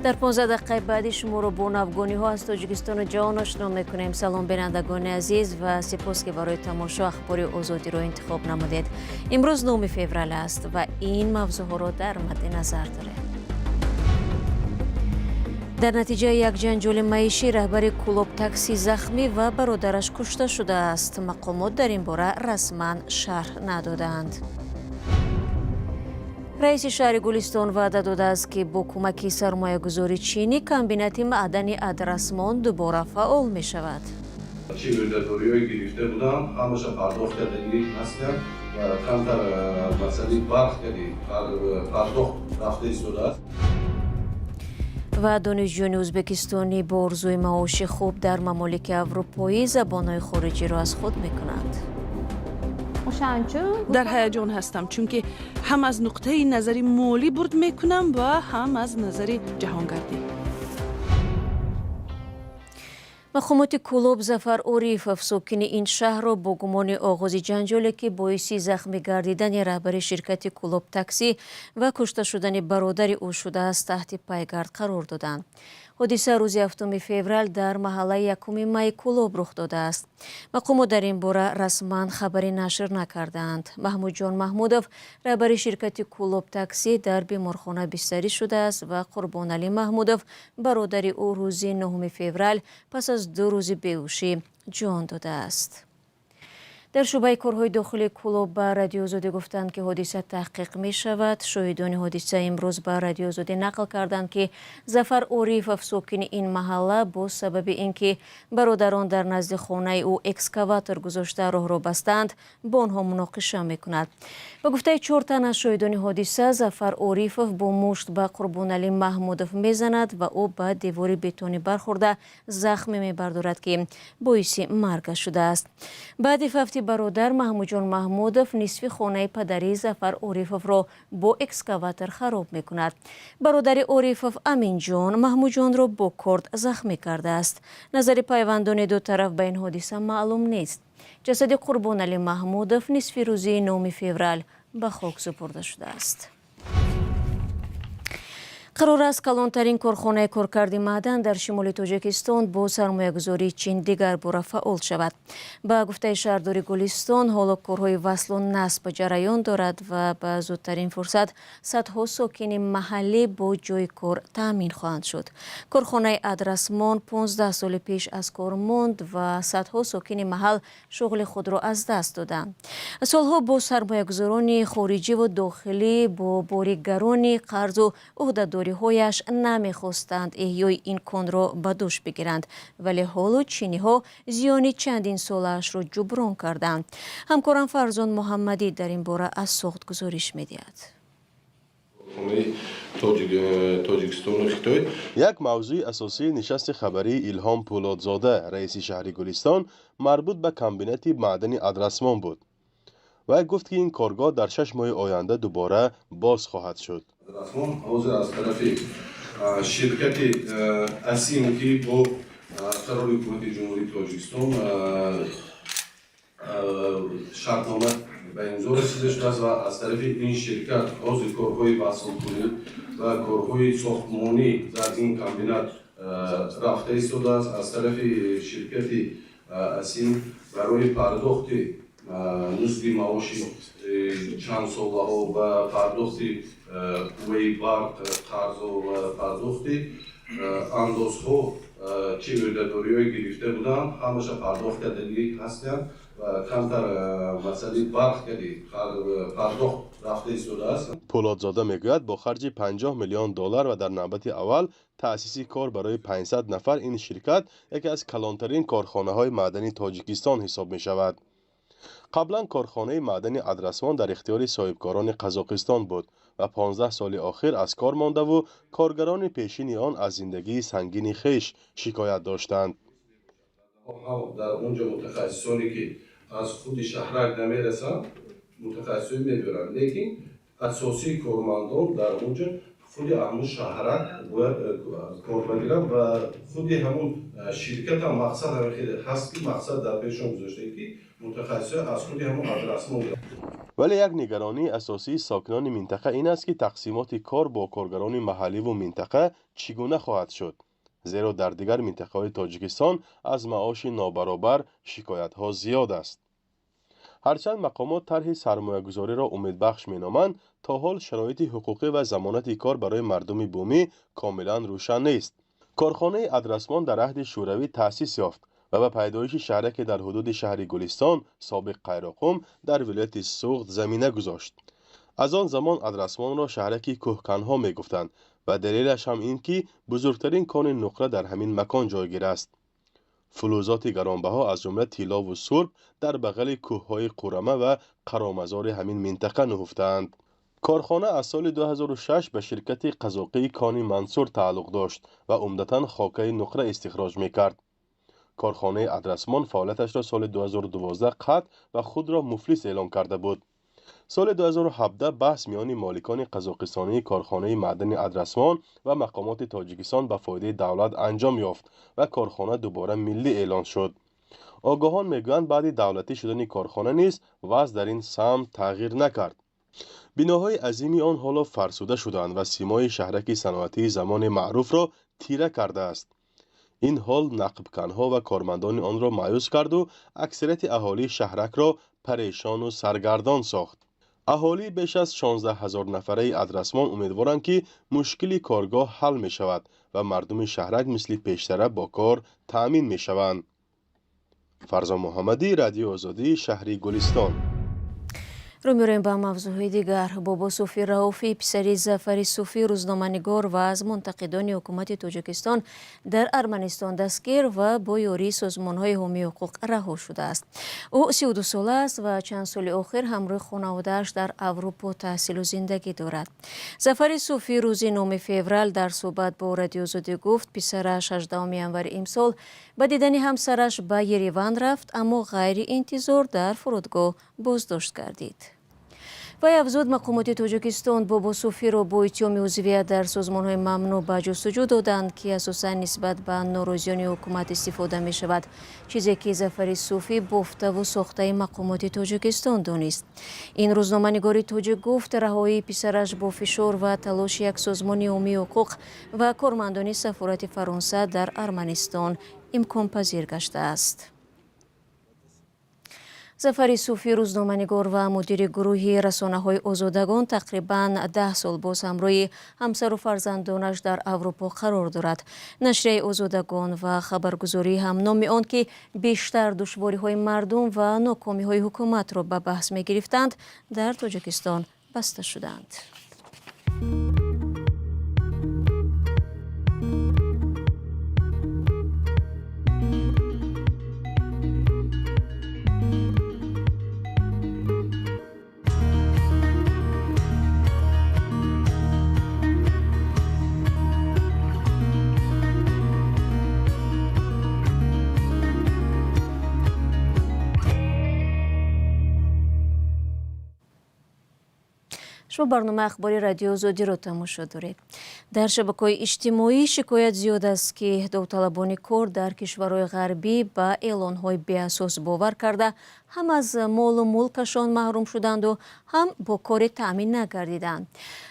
در 15 دقیقه بعدی شما رو با نوگانی ها از تاجیکستان و جهان آشنا میکنیم. سلام بینندگان عزیز و سپاس که برای تماشا اخبار آزادی رو انتخاب نمودید. امروز 9 فوریه است و این موضوع ها رو در مد نظر داره. در نتیجه یک جنجال معیشی رهبر کلوب تاکسی زخمی و برادرش کشته شده است. مقامات در این باره رسما شرح ندادند. رئیس شهر گلستان وعده داده است که با کمک سرمایه‌گذاری چینی کمبینات معدنی ادرسمان دوباره فعال می شود. چی وردادوری‌های گرفته بودن همش پرداخت کردگی هستند و کمتر مسئله برخ کردی پرداخت رفته ایستاده است. و دانشجویان ازبکستانی با آرزوی معاش خوب در ممالک اروپایی زبان‌های خارجی را از خود می‌کنند. در هیجان هستم چون که هم از نقطه نظری مالی برد میکنم و هم از نظر جهانگردی. مقامات کلوب ظفر عریفов ساکن این شهر را با گمان آغاز جنجالی که باعث زخمی گردیدن رهبر شرکت کلوب تاکسی و کشته شدن برادر او شده است تحت پیگرد قرار دادند. حادثه روز 7 فوریه در محله یکم می کلوب رخ داده است. مقامات در این باره رسما خبری نشر نکردند. محمود جان محمودов رهبر شرکت کلوب تاکسی در بیمارخانه بستری شده است و قربان علی محمودov برادر او روز 9 فوریه پس از 2 روز بیهوشی جان داده است. در شعبه کارهای داخلی کلوب به رادیو آزادی گفتند که حادثه تحقیق می شود. شاهدان حادثه امروز به رادیو آزادی نقل کردند که ظفر عریفov ساکن این محله با سبب اینکه برادران در نزد خانه او اکسکاواتور گذاشته راه را بستند با آنها مناقشه می کند. به گفته 4 تن از شاهدان حادثه ظفر عریفov با مشت به قربان علی محمودov می زند و او به دیوار بتونی برخورده زخم می بردارد که باعث مرگ شده است. بعد هفته برادر محمود جان محمودov نصف خانه پدری ظفر عریفov را با اکسکاواتور خراب می کند. برادر عریفov امین جان محمود جان را با کارد زخمی کرده است. نظر پیوندان دو طرف به این حادثه معلوم نیست. جسد قربان علی محمودov نصف روزی 9 فوریه به خاک سپرده شده است. قرار است کلانترین کارخانه کارکردی معدن در شمال تاجیکستان با سرمایه‌گذاری چین دیگر باره فعال شود. با گفته شهرداری گلستان حالا کارهای وصل و نصب جریان دارد و با زودترین فرصت صدها ساکن محلی با جای کار تامین خواهند شد. کارخانه ادرسمان 15 سال پیش از کار ماند و صدها ساکن محل شغل خود را از دست دادند. سالها با سرمایه‌گذاران خارجی و داخلی با باریک‌گران قرض و عهده‌داری هایش نمیخواستند احیای این کان را به دوش بگیرند، ولی حالا چینی ها زیانی چندین سالش را جبران کردند. همکارم فرزان محمدی در این باره از ساخت گزارش می‌دهد. یک موضوع اساسی نشست خبری الهام پولادزاده رئیس شهر گلستان مربوط به کمبینات معدنی ادرسمان بود. و گفت که این کارگاه در 6 ماه آینده دوباره باز خواهد شد. حاضر از طرف شرکت اسیم که با قرار حکومت جمهوری تاجیکستان شرطنامه به امضا رسیده شده است و از طرف این شرکت حاضر کارهای وصل‌کنی و کارهای ساختمانی در این کمبینات رفته ایستاده است. از طرف شرکت اسیم برای پرداخت نصف معاش چند ساله ها و پرداخت قوه برق قرض و پرداخت اندازها چه وردادوری‌های گرفته بودن همش پرداخت کردگی هستند و کمتر مسئله برق کردی پرداخت رفته ایستاده است. پولادزاده میگوید با خرج 50 میلیون دلار و در نوبت اول تأسیس کار برای 500 نفر این شرکت یکی از کلانترین کارخانه های معدنی تاجیکستان حساب می شود. قبلا کارخانه معدنی ادرسمان در اختیار صاحبکاران قزاقستان بود و 15 سال اخیر از کار مانده و کارگران پیشین آن از زندگی سنگین خیش شکایت داشتند. در اونجا متخصصانی که از خود شهرک نمیرسند متخصصی میبرند، لیکن اساسی کارمندان در اونجا خود همون شهرک و کارمندان و خود همون شرکت هم مقصد همین هست که مقصد در پیشون گذاشته که متخصص از خود همون ادرسمان. ولی یک نگرانی اساسی ساکنان منطقه این است که تقسیمات کار با کارگران محلی و منطقه چگونه خواهد شد، زیرا در دیگر منطقه‌های تاجیکستان از معاش نابرابر شکایت‌ها زیاد است. هرچند مقامات طرح سرمایه‌گذاری را امیدبخش می‌نامند، تا حال شرایط حقوقی و ضمانت کار برای مردم بومی کاملا روشن نیست. کارخانه ادرسمان در عهد شوروی تأسیس یافت و به پیدایش شهرک در حدود شهر گلستان سابق قیراقم در ولایت سوغد زمینه گذاشت. از آن زمان ادرسمان را شهرک کوهکنها می‌گفتند و دلیلش هم این که بزرگترین کان نقره در همین مکان جایگیر است. فلزات گرانبها از جمله طلا و سرب در بغل کوههای قورمه و قرامزار همین منطقه نهفتند. کارخانه از سال 2006 به شرکت قزاقی کان منصور تعلق داشت و عمدتاً خاکه نقره استخراج می‌کرد. کارخانه ادرسمان فعالیتش را سال 2012 قطع و خود را مفلس اعلام کرده بود. سال 2017 بحث میان مالکان قزاقستانی کارخانه معدن ادرسمان و مقامات تاجیکستان به فایده دولت انجام یافت و کارخانه دوباره ملی اعلان شد. آگاهان میگویند بعد دولتی شدن کارخانه نیز وضع در این سمت تغییر نکرد. بناهای عظیمی آن حالا فرسوده شدند و سیمای شهرک صنعتی زمان معروف را تیره کرده است. این حال نقبکنها و کارمندان آن را مایوس کرد و اکثریت اهالی شهرک را پریشان و سرگردان ساخت. اهالی بیش از 16,000 نفره ادرسمان امیدوارند که مشکل کارگاه حل می شود و مردم شهرک مثل پیشتر با کار تأمین می شوند. فرزا محمدی، رادیو آزادی، شهر گلستان. رو می‌ریم با موضوع دیگر. بابا صوفی رئوفی پسری ظفر صوفی روزنامه‌نگار و از منتقدان حکومت تاجیکستان در ارمنستان دستگیر و با یاری سازمان‌های حامی حقوق رها شده است. او 32 ساله است و چند سال اخیر همراه خانواده‌اش در اروپا تحصیل و زندگی دارد. ظفر صوفی روز 9 فوریه در صحبت با رادیو آزادی گفت پسرش 18 ینور امسال با دیدن همسرش به یریوان رفت، اما غیر انتظار در فرودگاه بازداشت گردید. و افزود مقامات تاجیکستان بابا صوفی را با اتهام عضویت در سازمان‌های ممنوع به جستجو دادند که اساساً نسبت به ناراضیان حکومت استفاده می شود، چیزی که ظفر صوفی بافته و ساخته مقامات تاجیکستان دانست. این روزنامه‌نگار تاجیک گفت رهایی پسرش با فشار و تلاش یک سازمان عمومی حقوق و کارمندان سفارت فرانسه در ارمنستان امکان پذیر گشته است. ظفر صوفی روزنامه‌نگار و مدیر گروه رسانه‌های آزادگان تقریباً 10 سال باز همراه همسر و فرزندانش در اروپا قرار دارد. نشریه آزادگان و خبرگزاری هم نام آن که بیشتر دشواری‌های مردم و ناکامی‌های حکومت را به بحث می‌گرفتند در تاجیکستان بسته شدند. شما برنامه اخباری رادیو آزادی را تماشا دارید. در شبکه‌های اجتماعی شکایت زیاد است که داوطلبان کار در کشورهای غربی به اعلان‌های بی‌اساس باور کرده هم از مال و ملکشان محروم شدند و هم با کار تأمین نگردیدند.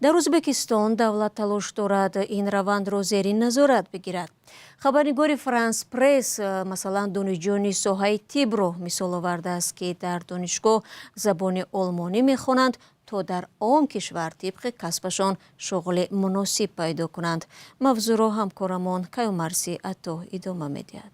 در ازبکستان دولت تلاش دارد این روند را زیر نظارت بگیرد. خبرنگار فرانس پرس مثلا دانشجویان ساحه طب را مثال آورده است که در دانشگاه زبان آلمانی می‌خوانند تا در آن کشور طبق کسبشان شغل مناسب پیدا کنند. موضوع را همکارمان کیومرسی عطا ادامه می‌دهد.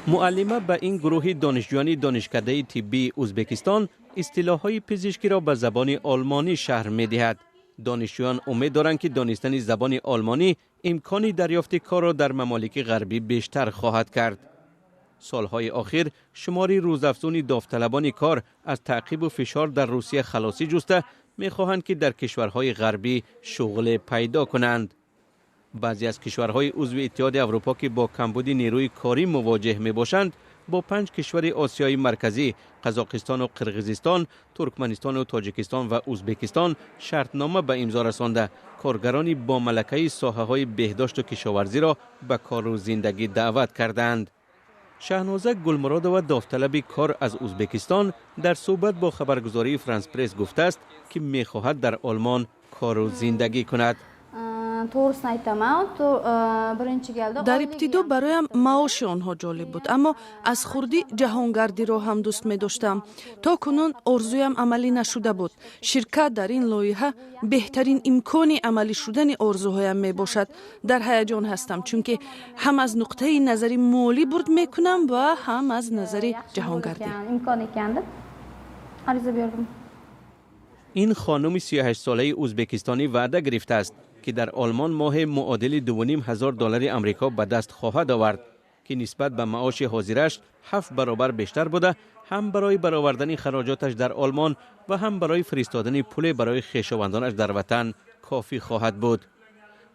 معلمه به این گروه دانشجویان دانشکده طبی ازبکستان اصطلاح‌های پزشکی را به زبان آلمانی شرح می‌دهد. دانشجویان امید دارند که دانستن زبان آلمانی امکان دریافت کار را در ممالک غربی بیشتر خواهد کرد. سالهای اخیر شماری روزافزون داوطلبان کار از تعقیب و فشار در روسیه خلاصی جسته می‌خواهند که در کشورهای غربی شغل پیدا کنند. بعضی از کشورهای عضو اتحاد اروپا که با کمبود نیروی کاری مواجه می‌باشند با 5 کشور آسیای مرکزی قزاقستان و قرقیزستان، ترکمنستان و تاجیکستان و ازبکستان شرطنامه به امضا رسانده کارگرانی با ملکه ساحه‌های بهداشت و کشاورزی را به کار و زندگی دعوت کردند. شهنازه گلمرادова داوطلب کار از ازبکستان در صحبت با خبرگزاری فرانس پرس گفته است که می‌خواهد در آلمان کار و زندگی کند. در ابتدا برایم معاش آنها جالب بود، اما از خردی جهانگردی را هم دوست می داشتم. تا کنون آرزویم عملی نشده بود. شرکت در این لایحه بهترین امکان عملی شدن آرزوهایم می باشد. در هیجان هستم چون هم از نقطه نظری مالی برد می کنم و هم از نظر جهانگردی. این خانم 38 ساله ازبکستانی وعده گرفته است که در آلمان ماه معادل $2,500 آمریکا به دست خواهد آورد که نسبت به معاش حاضرش 7 برابر بیشتر بوده، هم برای برآوردن خراجاتش در آلمان و هم برای فرستادن پول برای خویشاوندانش در وطن کافی خواهد بود.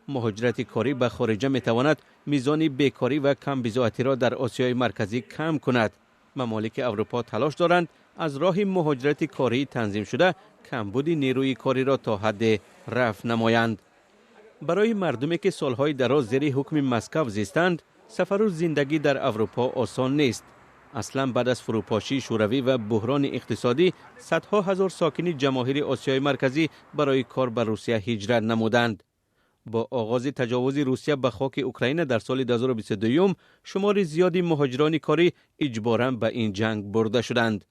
مهاجرت کاری به خارج می تواند میزان بیکاری و کم بضاعتی را در آسیای مرکزی کم کند. ممالک اروپا تلاش دارند از راه مهاجرت کاری تنظیم شده کمبود نیروی کاری را تا حد رفع نمایند. برای مردمی که سالهای دراز زیر حکم مسکو زیستند، سفر و زندگی در اروپا آسان نیست. اصلا بعد از فروپاشی شوروی و بحران اقتصادی، صدها هزار ساکن جماهیر آسیای مرکزی برای کار به روسیه هجرت نمودند. با آغاز تجاوز روسیه به خاک اوکراین در سال 2022 شمار زیادی مهاجران کاری اجباراً به این جنگ برده شدند.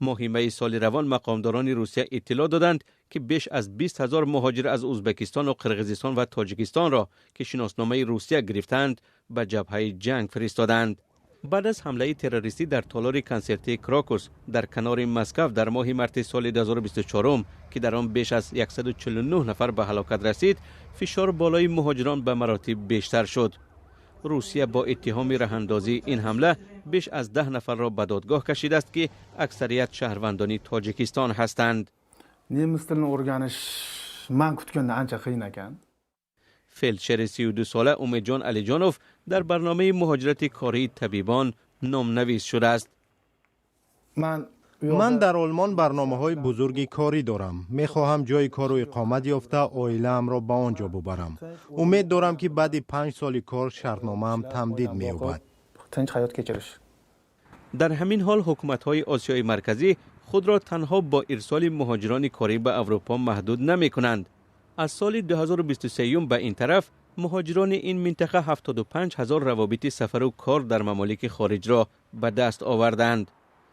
ماه می سال روان مقامداران روسیه اطلاع دادند که بیش از 20,000 مهاجر از ازبکستان و قرقیزستان و تاجیکستان را که شناسنامه روسیه گرفتند به جبهه جنگ فرستادند. بعد از حمله تروریستی در تالار کنسرتی کراکوس در کنار مسکو در ماه مارس سال 2024 که در آن بیش از 149 نفر به هلاکت رسید، فشار بالای مهاجران به مراتب بیشتر شد. روسیه با اتهام رهاندازی این حمله بیش از 10 نفر را به دادگاه کشیده است که اکثریت شهروندان تاجیکستان هستند. nemis tilini o'rganish men kutgandan ancha qiyin ekan. فلچر 32 ساله امیدجان علیجانوف در برنامه مهاجرت کاری طبیبان نامنویس شده است. من در آلمان برنامه‌های بزرگی کاری دارم. می‌خواهم جای کار و اقامت یافته عائله‌ام را به آنجا ببرم. امید دارم که بعد 5 سال کار شرطنامه‌ام تمدید می‌یابد. در همین حال حکومت‌های آسیای مرکزی خود را تنها با ارسال مهاجران کاری به اروپا محدود نمی‌کنند. از سال 2023 به این طرف مهاجران این منطقه 75,000 روابط سفر و کار در ممالک خارج را به دست آوردند.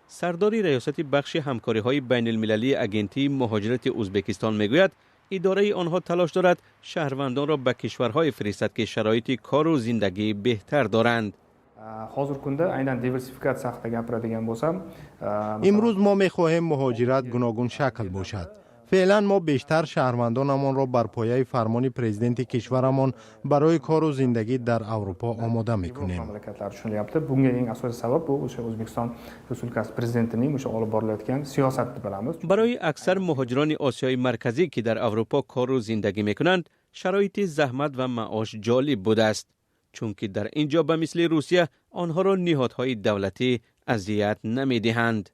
سردار ریاست بخش همکاری‌های بین المللی اگنتی مهاجرت ازبکستان میگوید اداره آنها تلاش دارد شهروندان را به کشورهای فرستد که شرایط کار و زندگی بهتر دارند. امروز ما می‌خواهیم مهاجرت گوناگون شکل باشد. فعلا ما بیشتر شهروندانمان را بر پایه فرمان پرزیدنت کشورمان برای کار و زندگی در اروپا آماده می‌کنیم. برای اکثر مهاجران آسیای مرکزی که در اروپا کار و زندگی می‌کنند، شرایط زحمت و معاش جالب بوده است، چون که در اینجا به مثل روسیه آنها را نهادهای دولتی اذیت نمی‌دهند.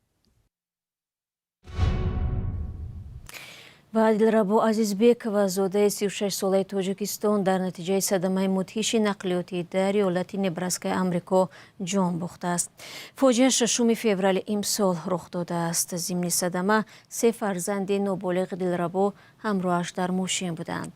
و دلربو عزیزبек و زاده 36 ساله تاجیکستان در نتیجه صدمه مدهش نقلیاتی در ایالت نبراسکا آمریکا جان باخته است. فاجعه 6 فوریه امسال رخ داده است. ضمن صدمه 3 فرزند نابالغ دلربو همراهش در ماشین بودند.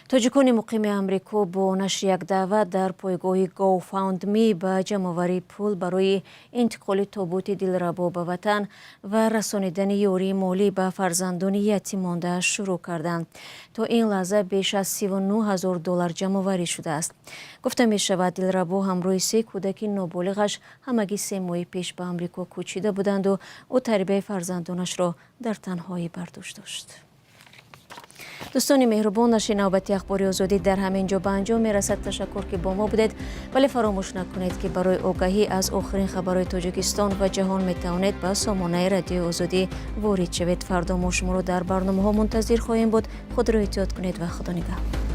تاجیکان مقیم آمریکا با نشر یک دعوت در پایگاه گوفاندمی به جمع‌آوری پول برای انتقال تابوت دلربا به وطن و رسانیدن یاری مالی به فرزندان یتیم مانده شروع کردند. تا این لحظه بیش از $39,000 جمع‌آوری شده است. گفته می شود دلربا همراه 3 کودک نابالغش همگی 3 ماه پیش به آمریکا کوچیده بودند و او تربیت فرزندانش را در تنهایی برداشت داشت. دوستان مهربان، نشر نوبتی اخبار آزادی در همین جا به انجام میرسد. تشکر که با ما بودید، ولی فراموش نکنید که برای آگاهی از آخرین خبرهای تاجیکستان و جهان میتوانید به سامانه رادیو آزادی وارد شوید. فردا ما شما را در برنامه ها منتظر خواهیم بود. خود را احتیاط کنید و خدا نگهدار.